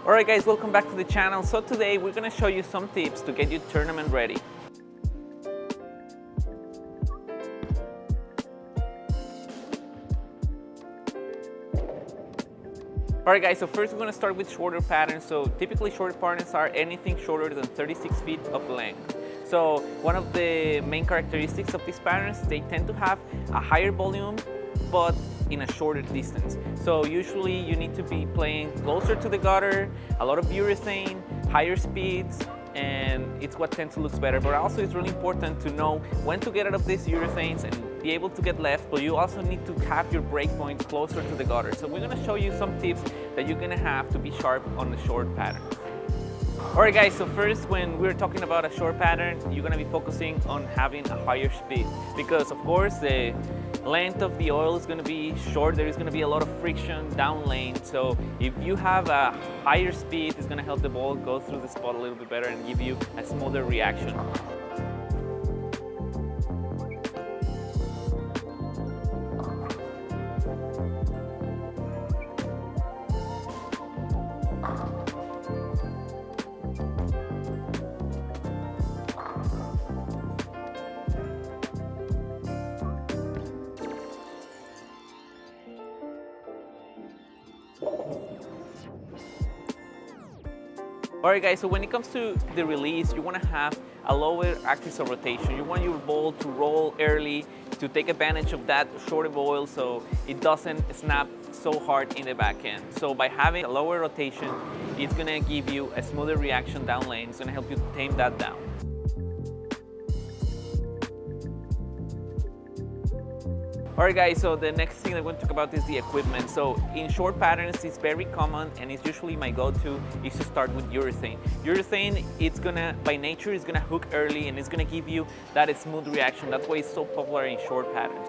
Alright guys, welcome back to the channel. So today we're going to show you some tips to get you tournament ready. Alright guys, so first we're going to start with shorter patterns. So typically shorter patterns are anything shorter than 36 feet of length. So one of the main characteristics of these patterns, they tend to have a higher volume but in a shorter distance. So usually you need to be playing closer to the gutter, a lot of urethane, higher speeds, and it's what tends to look better. But also it's really important to know when to get out of these urethanes and be able to get left, but you also need to have your break point closer to the gutter. So we're gonna show you some tips that you're gonna have to be sharp on the short pattern. Alright guys, so first when we're talking about a short pattern, you're gonna be focusing on having a higher speed because of course the length of the oil is going to be short. There is going to be a lot of friction down lane. So if you have a higher speed, it's going to help the ball go through the spot a little bit better and give you a smoother reaction. Alright guys, so when it comes to the release, you want to have a lower axis of rotation. You want your ball to roll early to take advantage of that short oil so it doesn't snap so hard in the back end. So by having a lower rotation, it's going to give you a smoother reaction down lane. It's going to help you tame that down. Alright guys, so the next thing that we're going to talk about is the equipment. So in short patterns, it's very common and it's usually my go-to is to start with urethane. Urethane, it's gonna, by nature, it's gonna hook early and it's gonna give you that smooth reaction. That's why it's so popular in short patterns.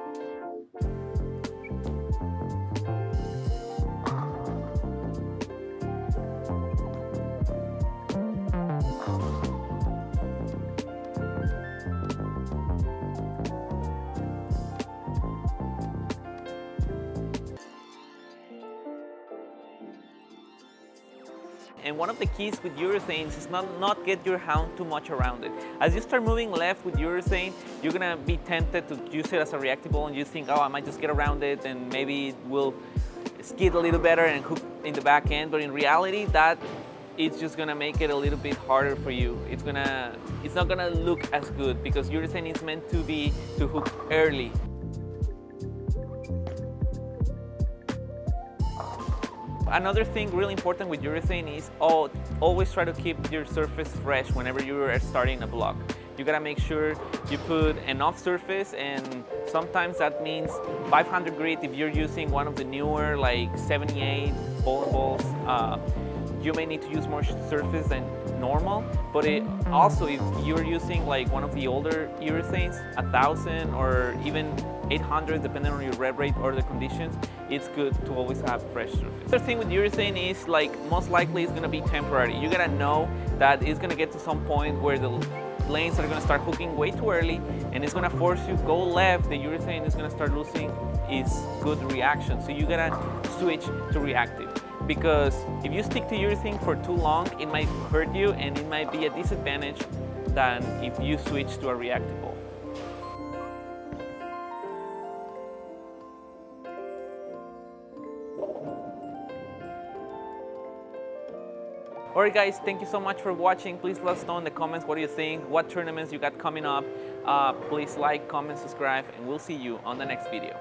And one of the keys with urethanes is not get your hand too much around it. As you start moving left with urethane, you're gonna be tempted to use it as a reactive ball and you think, oh, I might just get around it and maybe it will skid a little better and hook in the back end. But in reality, that it's just gonna make it a little bit harder for you. It's not gonna look as good because urethane is meant to hook early. Another thing really important with urethane is always try to keep your surface fresh whenever you are starting a block. You gotta make sure you put enough surface, and sometimes that means 500 grit if you're using one of the newer like 78 bowling balls. You may need to use more surface than normal, but also if you're using like one of the older urethanes, 1000 or even 800, depending on your rev rate or the conditions, it's good to always have fresh surface. The other thing with urethane is like most likely it's gonna be temporary. You gotta know that it's gonna get to some point where the lanes are gonna start hooking way too early and it's gonna force you to go left. The urethane is gonna start losing its good reaction. So you gotta switch to reactive. Because if you stick to urethane for too long, it might hurt you and it might be a disadvantage than if you switch to a reactive ball. Alright guys, thank you so much for watching. Please let us know in the comments what do you think, what tournaments you got coming up. Please like, comment, subscribe, and we'll see you on the next video.